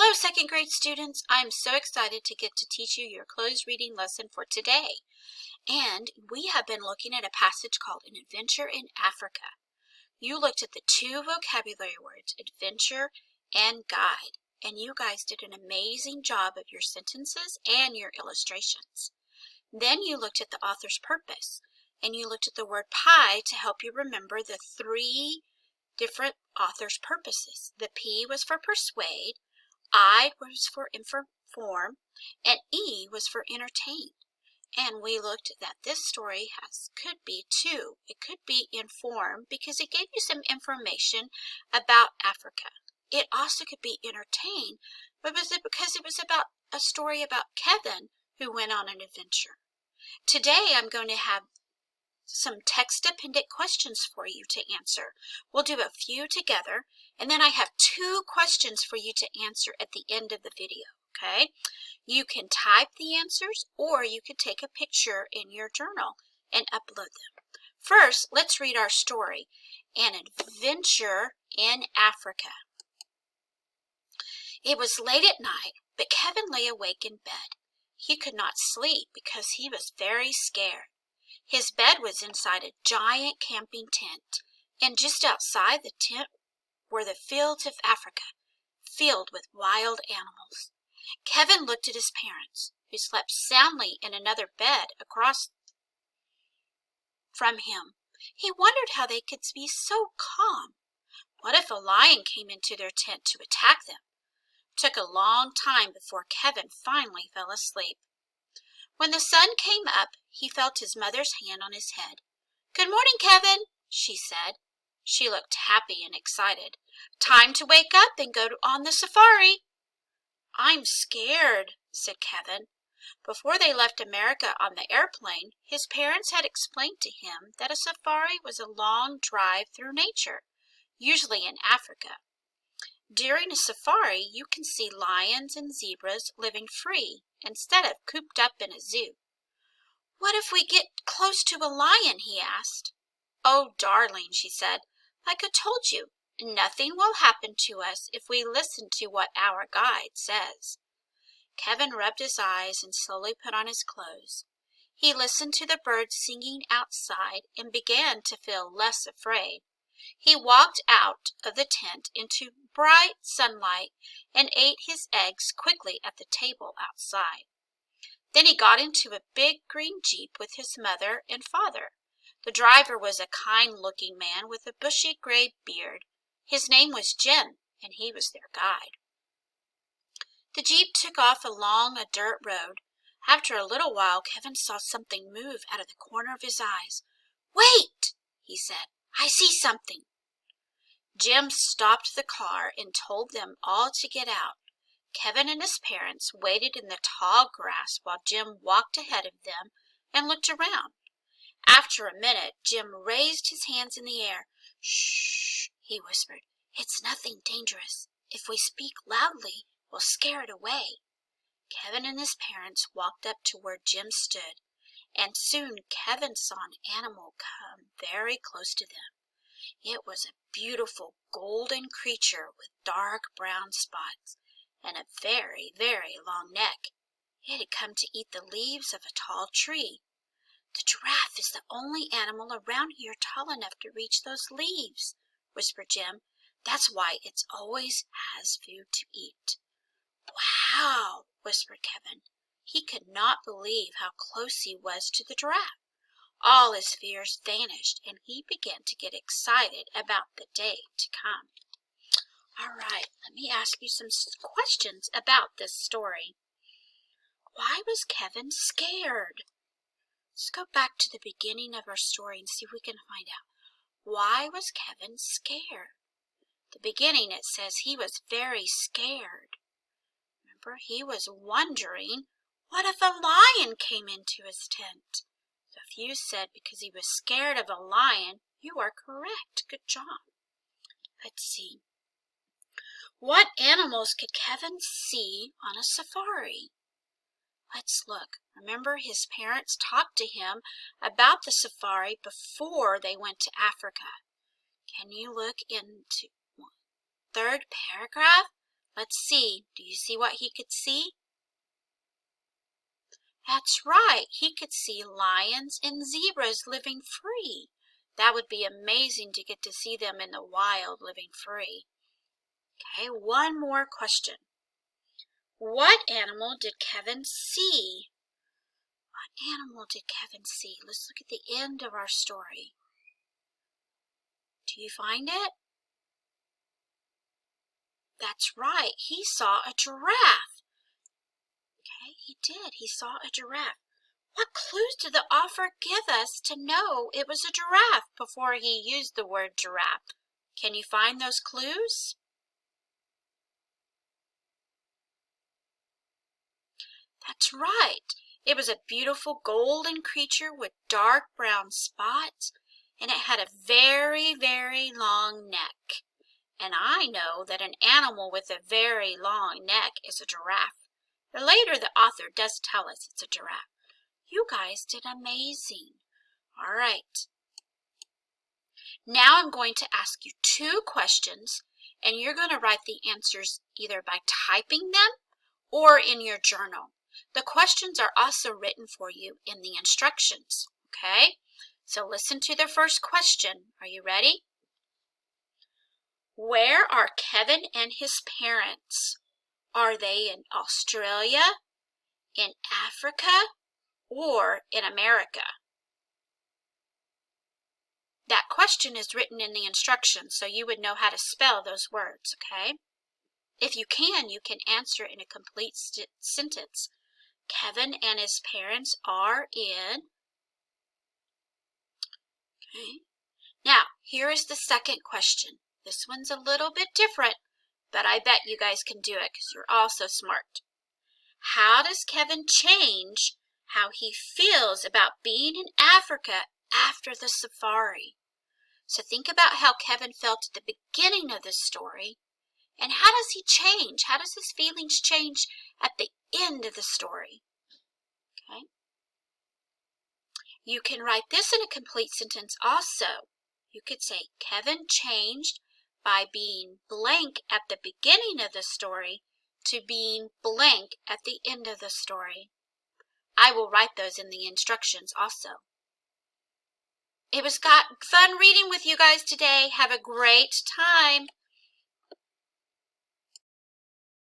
Hello, second grade students. I'm so excited to get to teach you your closed reading lesson for today. And we have been looking at a passage called An Adventure in Africa. You looked at the two vocabulary words, adventure and guide. And you guys did an amazing job of your sentences and your illustrations. Then you looked at the author's purpose. And you looked at the word pie to help you remember the three different author's purposes. The P was for persuade. I was for inform, and E was for entertain. And we looked that this story could be two. It could be inform because it gave you some information about Africa. It also could be entertain, but because it was about a story about Kevin who went on an adventure. Today I'm going to have some text-dependent questions for you to answer. We'll do a few together, and then I have two questions for you to answer at the end of the video, okay? You can type the answers, or you can take a picture in your journal and upload them. First, let's read our story, An Adventure in Africa. It was late at night, but Kevin lay awake in bed. He could not sleep because he was very scared. His bed was inside a giant camping tent, and just outside the tent were the fields of Africa, filled with wild animals. Kevin looked at his parents, who slept soundly in another bed across from him. He wondered how they could be so calm. What if a lion came into their tent to attack them? It took a long time before Kevin finally fell asleep. When the sun came up, he felt his mother's hand on his head. "Good morning, Kevin," she said. She looked happy and excited. "Time to wake up and go on the safari." "I'm scared," said Kevin. Before they left America on the airplane, his parents had explained to him that a safari was a long drive through nature, usually in Africa. During a safari, you can see lions and zebras living free instead of cooped up in a zoo. "What if we get close to a lion?" he asked. "Oh, darling," she said, "like I told you, nothing will happen to us if we listen to what our guide says." Kevin rubbed his eyes and slowly put on his clothes. He listened to the birds singing outside and began to feel less afraid. He walked out of the tent into bright sunlight and ate his eggs quickly at the table outside. Then he got into a big green Jeep with his mother and father. The driver was a kind-looking man with a bushy gray beard. His name was Jim, and he was their guide. The Jeep took off along a dirt road. After a little while, Kevin saw something move out of the corner of his eyes. "Wait!" he said. "I see something." Jim stopped the car and told them all to get out. Kevin and his parents waited in the tall grass while Jim walked ahead of them and looked around. After a minute, Jim raised his hands in the air. "Shh," he whispered. "It's nothing dangerous. If we speak loudly, we'll scare it away." Kevin and his parents walked up to where Jim stood, and soon Kevin saw an animal come very close to them. It was a beautiful golden creature with dark brown spots and a very, very long neck. It had come to eat the leaves of a tall tree. "The giraffe is the only animal around here tall enough to reach those leaves," whispered Jim. "That's why it always has food to eat." "Wow," whispered Kevin. He could not believe how close he was to the giraffe. All his fears vanished, and he began to get excited about the day to come. All right, let me ask you some questions about this story. Why was Kevin scared? Let's go back to the beginning of our story and see if we can find out. Why was Kevin scared? The beginning, it says he was very scared. Remember, he was wondering, what if a lion came into his tent? So if you said because he was scared of a lion, you are correct. Good job. Let's see. What animals could Kevin see on a safari? Let's look. Remember, his parents talked to him about the safari before they went to Africa. Can you look into third paragraph? Let's see. Do you see what he could see? That's right. He could see lions and zebras living free. That would be amazing to get to see them in the wild living free. Okay, one more question. What animal did Kevin see? What animal did Kevin see? Let's look at the end of our story. Do you find it? That's right. He saw a giraffe. Okay, he did. He saw a giraffe. What clues did the author give us to know it was a giraffe before he used the word giraffe? Can you find those clues? That's right. It was a beautiful golden creature with dark brown spots, and it had a very, very long neck. And I know that an animal with a very long neck is a giraffe. Later, the author does tell us it's a giraffe. You guys did amazing. All right. Now I'm going to ask you 2 questions, and you're going to write the answers either by typing them or in your journal. The questions are also written for you in the instructions, okay? So listen to the first question. Are you ready? Where are Kevin and his parents? Are they in Australia, in Africa, or in America? That question is written in the instructions, so you would know how to spell those words, okay? If you can answer in a complete sentence. Kevin and his parents are in. Okay. Now, here is the second question. This one's a little bit different, but I bet you guys can do it because you're all so smart. How does Kevin change how he feels about being in Africa after the safari? So think about how Kevin felt at the beginning of the story, and how does he change? How does his feelings change at the end of the story? Okay. You can write this in a complete sentence also. You could say, Kevin changed by being blank at the beginning of the story to being blank at the end of the story. I will write those in the instructions also. It was fun reading with you guys today. Have a great time.